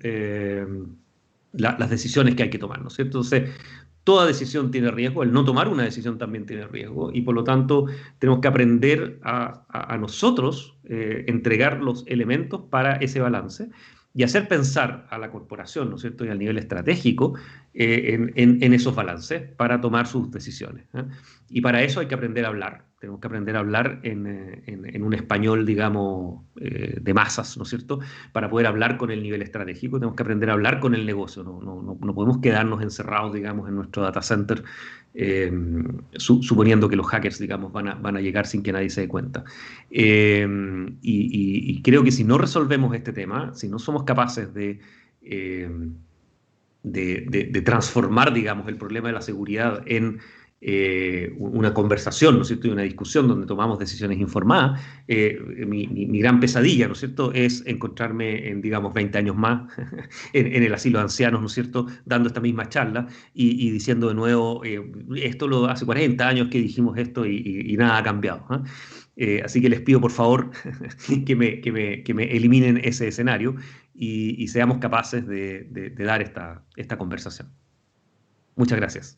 las decisiones que hay que tomar, ¿no es cierto? Entonces, toda decisión tiene riesgo, el no tomar una decisión también tiene riesgo y por lo tanto tenemos que aprender a nosotros entregar los elementos para ese balance y hacer pensar a la corporación, ¿no es cierto?, y al nivel estratégico en esos balances para tomar sus decisiones, ¿eh? Y para eso hay que aprender a hablar. Tenemos que aprender a hablar en un español, digamos, de masas, ¿no es cierto? Para poder hablar con el nivel estratégico, tenemos que aprender a hablar con el negocio. No podemos quedarnos encerrados, digamos, en nuestro data center, suponiendo que los hackers, digamos, van a llegar sin que nadie se dé cuenta. Y creo que si no resolvemos este tema, si no somos capaces de transformar, digamos, el problema de la seguridad en una conversación, ¿no es cierto?, y una discusión donde tomamos decisiones informadas, mi gran pesadilla, ¿no es cierto?, es encontrarme en, digamos, 20 años más en el asilo de ancianos, ¿no es cierto?, dando esta misma charla y diciendo de nuevo, esto hace 40 años que dijimos esto y nada ha cambiado, ¿eh? Así que les pido, por favor, que me eliminen ese escenario y seamos capaces de dar esta conversación. Muchas gracias.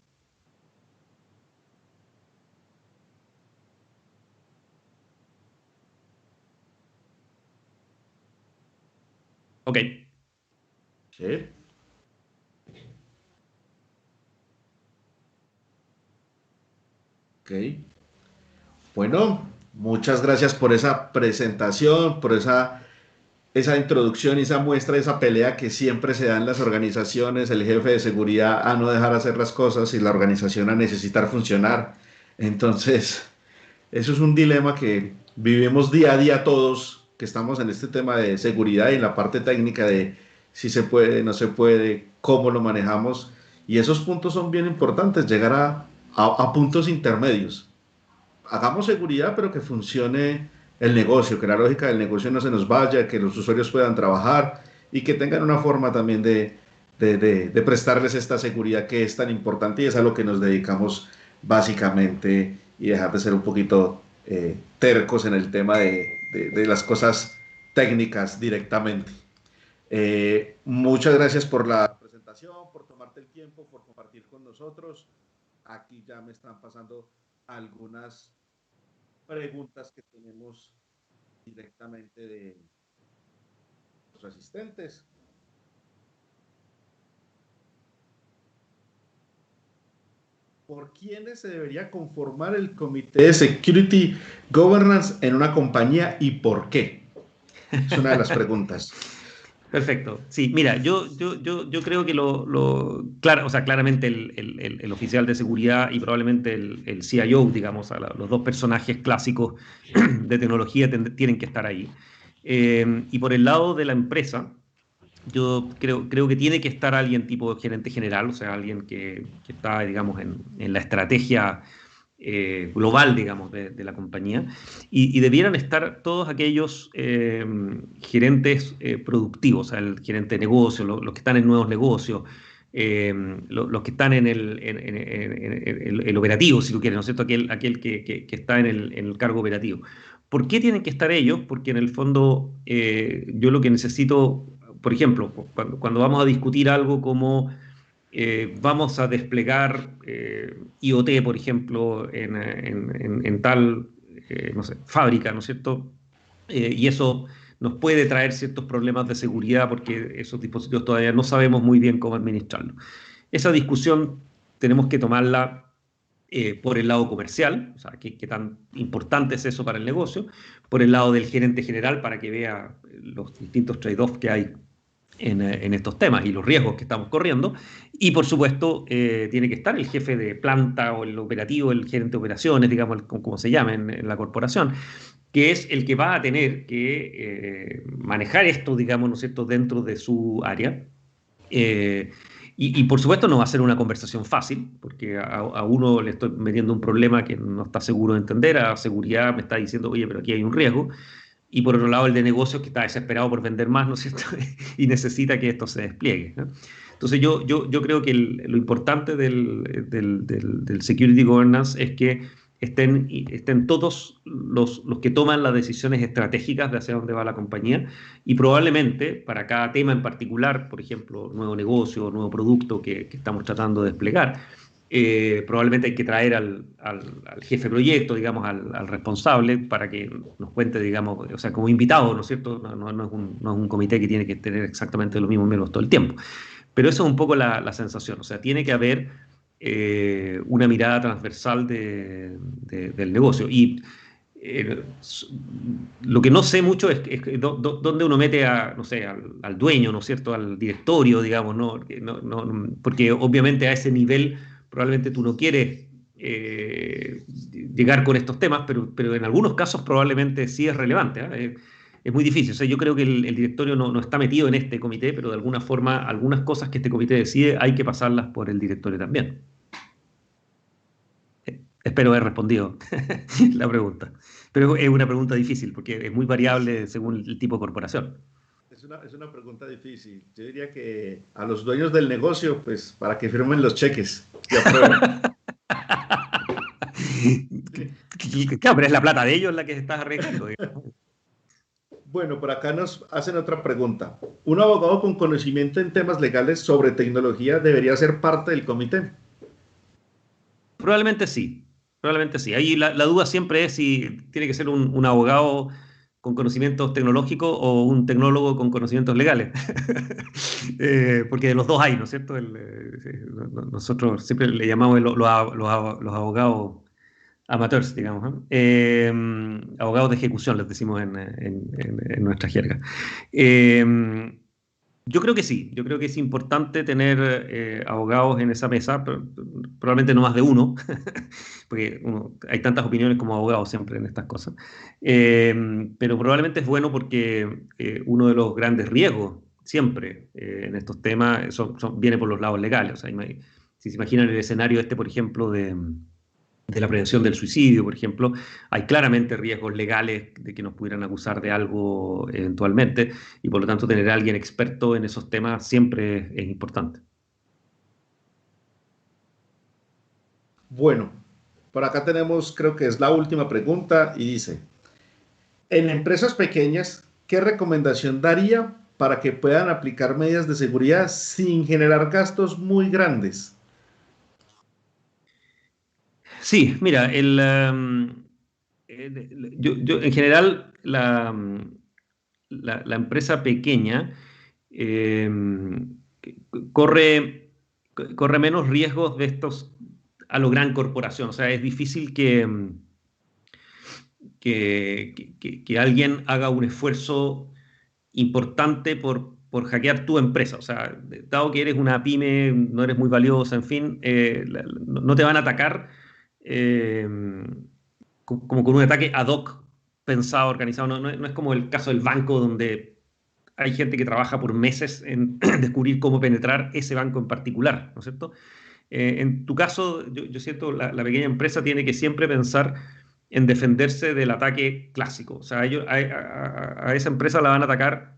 Ok. Sí. Ok. Bueno, muchas gracias por esa presentación, por esa introducción y esa muestra, esa pelea que siempre se da en las organizaciones, el jefe de seguridad a no dejar hacer las cosas y la organización a necesitar funcionar. Entonces, eso es un dilema que vivimos día a día todos, que estamos en este tema de seguridad y en la parte técnica de si se puede, no se puede, cómo lo manejamos. Y esos puntos son bien importantes, llegar a puntos intermedios. Hagamos seguridad, pero que funcione el negocio, que la lógica del negocio no se nos vaya, que los usuarios puedan trabajar y que tengan una forma también de prestarles esta seguridad que es tan importante y es a lo que nos dedicamos básicamente y dejar de ser un poquito tercos en el tema de las cosas técnicas directamente. Muchas gracias por la presentación, por tomarte el tiempo, por compartir con nosotros. Aquí ya me están pasando algunas preguntas que tenemos directamente de los asistentes. ¿Por quiénes se debería conformar el comité de Security Governance en una compañía y por qué? Es una de las preguntas. Perfecto. Sí, mira, yo creo que claro, o sea, claramente el oficial de seguridad y probablemente el CIO, digamos, los dos personajes clásicos de tecnología tienen que estar ahí. Y por el lado de la empresa, yo creo que tiene que estar alguien tipo gerente general, o sea, alguien que está, digamos, en la estrategia global, digamos, de la compañía, y debieran estar todos aquellos gerentes productivos, o sea, el gerente de negocio, los que están en nuevos negocios, los que están en el operativo, si tú quieres, ¿no es cierto? Aquel que está en el cargo operativo. ¿Por qué tienen que estar ellos? Porque en el fondo yo lo que necesito, por ejemplo, cuando vamos a discutir algo como vamos a desplegar IoT, por ejemplo, en tal, no sé, fábrica, ¿no es cierto? Y eso nos puede traer ciertos problemas de seguridad porque esos dispositivos todavía no sabemos muy bien cómo administrarlos. Esa discusión tenemos que tomarla por el lado comercial, o sea, qué tan importante es eso para el negocio, por el lado del gerente general para que vea los distintos trade-offs que hay en estos temas y los riesgos que estamos corriendo. Y por supuesto, tiene que estar el jefe de planta o el operativo, el gerente de operaciones, digamos, como se llama en la corporación, que es el que va a tener que manejar esto, digamos, ¿no es cierto?, dentro de su área. Y por supuesto no va a ser una conversación fácil, porque a uno le estoy metiendo un problema que no está seguro de entender, a seguridad me está diciendo, oye, pero aquí hay un riesgo, y por otro lado el de negocios que está desesperado por vender más, ¿no es cierto?, y necesita que esto se despliegue, ¿no? Entonces yo creo que lo importante del Security Governance es que estén todos los que toman las decisiones estratégicas de hacia dónde va la compañía, y probablemente para cada tema en particular, por ejemplo, nuevo negocio, nuevo producto que estamos tratando de desplegar, probablemente hay que traer al jefe de proyecto, digamos, al responsable, para que nos cuente, digamos, o sea, como invitado, ¿no es cierto? No es un comité que tiene que tener exactamente los mismos miembros todo el tiempo. Pero eso es un poco la sensación, o sea, tiene que haber una mirada transversal del negocio. Y lo que no sé mucho es dónde uno mete no sé, al dueño, ¿no es cierto?, al directorio, digamos, ¿no? Porque obviamente a ese nivel probablemente tú no quieres llegar con estos temas, pero en algunos casos probablemente sí es relevante, ¿eh? Es muy difícil. O sea, yo creo que el directorio no está metido en este comité, pero de alguna forma algunas cosas que este comité decide hay que pasarlas por el directorio también. Espero haber respondido la pregunta. Pero es una pregunta difícil porque es muy variable según el tipo de corporación. Es una pregunta difícil. Yo diría que a los dueños del negocio, pues, para que firmen los cheques y aprueben. Claro, pero es la plata de ellos la que se está arriesgando, digamos. Bueno, por acá nos hacen otra pregunta. ¿Un abogado con conocimiento en temas legales sobre tecnología debería ser parte del comité? Probablemente sí, probablemente sí. Ahí la duda siempre es si tiene que ser un abogado con conocimientos tecnológicos o un tecnólogo con conocimientos legales. Porque de los dos hay, ¿no es cierto? Nosotros siempre le llamamos los abogados amateurs, digamos, ¿no? Abogados de ejecución, les decimos en nuestra jerga. Yo creo que sí, yo creo que es importante tener abogados en esa mesa, probablemente no más de uno, porque hay tantas opiniones como abogados siempre en estas cosas, pero probablemente es bueno porque uno de los grandes riesgos siempre en estos temas viene por los lados legales. O sea, si se imaginan el escenario por ejemplo, de la prevención del suicidio, por ejemplo, hay claramente riesgos legales de que nos pudieran acusar de algo eventualmente, y por lo tanto tener a alguien experto en esos temas siempre es importante. Bueno, por acá tenemos, creo que es la última pregunta, y dice, en empresas pequeñas, ¿qué recomendación daría para que puedan aplicar medidas de seguridad sin generar gastos muy grandes? Sí, mira, yo en general la empresa pequeña eh, corre menos riesgos de estos a lo gran corporación. O sea, es difícil que alguien haga un esfuerzo importante por hackear tu empresa. O sea, dado que eres una pyme, no eres muy valiosa, en fin, no te van a atacar eh, como con un ataque ad hoc pensado, organizado. No es como el caso del banco, donde hay gente que trabaja por meses en descubrir cómo penetrar ese banco en particular, ¿no es cierto? En tu caso, yo siento la pequeña empresa tiene que siempre pensar en defenderse del ataque clásico. O sea, a esa empresa la van a atacar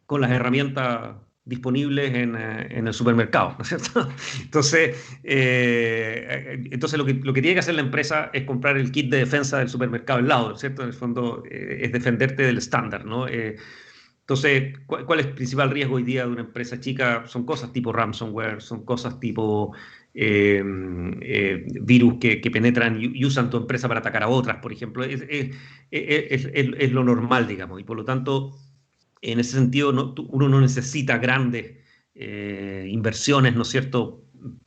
con las herramientas disponibles en el supermercado, ¿no es cierto? Entonces lo que tiene que hacer la empresa es comprar el kit de defensa del supermercado al lado, ¿no es cierto? En el fondo es defenderte del estándar, ¿no? Entonces, ¿cuál es el principal riesgo hoy día de una empresa chica? Son cosas tipo ransomware, son cosas tipo virus que penetran y usan tu empresa para atacar a otras, por ejemplo. Es lo normal, digamos, y por lo tanto En ese sentido, uno no necesita grandes inversiones, ¿no es cierto?,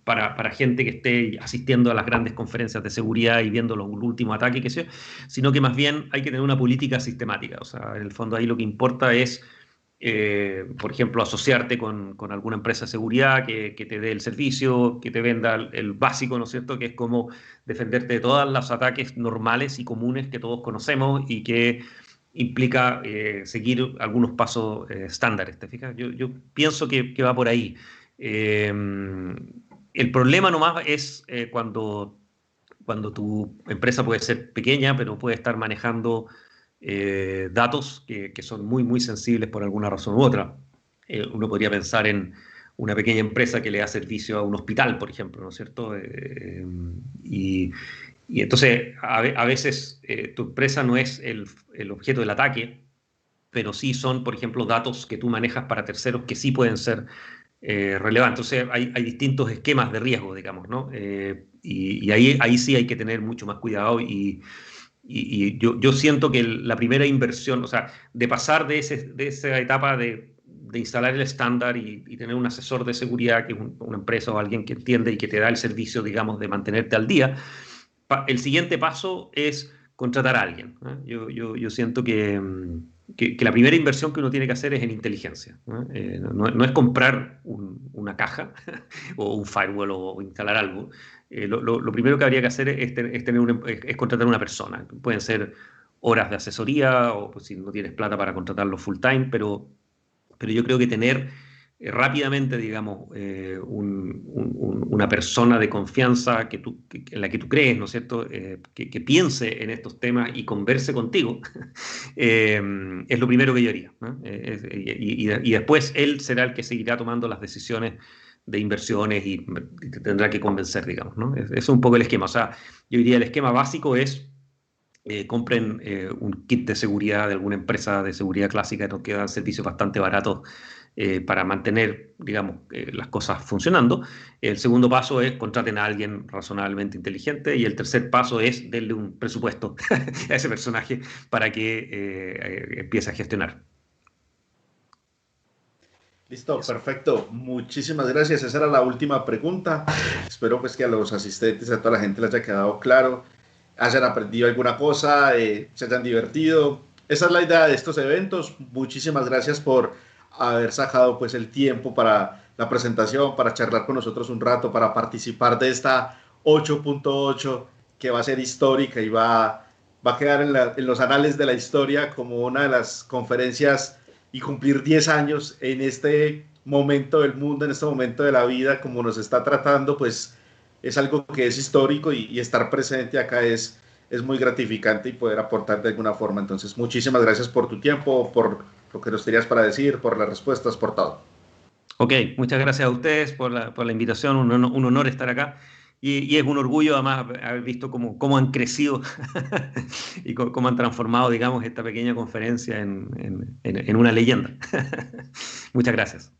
para gente que esté asistiendo a las grandes conferencias de seguridad y viendo los últimos ataques, que sea, sino que más bien hay que tener una política sistemática. O sea, en el fondo ahí lo que importa es, por ejemplo, asociarte con alguna empresa de seguridad que te dé el servicio, que te venda el básico, ¿no es cierto?, que es como defenderte de todos los ataques normales y comunes que todos conocemos y que implica seguir algunos pasos estándares, ¿te fijas? Yo pienso que va por ahí. El problema nomás es cuando tu empresa puede ser pequeña, pero puede estar manejando datos que son muy, muy sensibles por alguna razón u otra. Uno podría pensar en una pequeña empresa que le da servicio a un hospital, por ejemplo, ¿no es cierto? Y entonces, a veces tu empresa no es el objeto del ataque, pero sí son, por ejemplo, datos que tú manejas para terceros que sí pueden ser relevantes. Entonces, hay distintos esquemas de riesgo, digamos, ¿no? Y ahí sí hay que tener mucho más cuidado y yo siento que la primera inversión, o sea, de pasar de esa etapa de instalar el estándar y tener un asesor de seguridad, que es una empresa o alguien que entiende y que te da el servicio, digamos, de mantenerte al día, el siguiente paso es contratar a alguien, ¿no? Yo siento que la primera inversión que uno tiene que hacer es en inteligencia, ¿no? No es comprar una caja o un firewall o instalar algo. Lo primero que habría que hacer es contratar a una persona. Pueden ser horas de asesoría o pues, si no tienes plata para contratarlo full time, pero yo creo que tener rápidamente, digamos, una persona de confianza en la que tú crees, ¿no es cierto?, que piense en estos temas y converse contigo, es lo primero que yo haría, ¿no? Y después él será el que seguirá tomando las decisiones de inversiones y te tendrá que convencer, digamos, ¿no? Es un poco el esquema. O sea, yo diría el esquema básico es compren un kit de seguridad de alguna empresa de seguridad clásica que dan servicios bastante baratos para mantener, digamos, las cosas funcionando. El segundo paso es contraten a alguien razonablemente inteligente y el tercer paso es darle un presupuesto a ese personaje para que empiece a gestionar. Listo, perfecto. Muchísimas gracias. Esa era la última pregunta. Espero pues que a los asistentes, a toda la gente les haya quedado claro, hayan aprendido alguna cosa, se hayan divertido. Esa es la idea de estos eventos. Muchísimas gracias por haber sacado pues el tiempo para la presentación, para charlar con nosotros un rato, para participar de esta 8.8 que va a ser histórica y va a quedar en los anales de la historia como una de las conferencias y cumplir 10 años en este momento del mundo, en este momento de la vida, como nos está tratando, pues es algo que es histórico y estar presente acá es muy gratificante y poder aportar de alguna forma. Entonces, muchísimas gracias por tu tiempo, por lo que nos tenías para decir, por las respuestas, por todo. Ok, muchas gracias a ustedes por la invitación, un honor estar acá y es un orgullo además haber visto cómo han crecido y cómo han transformado, digamos, esta pequeña conferencia en una leyenda. Muchas gracias.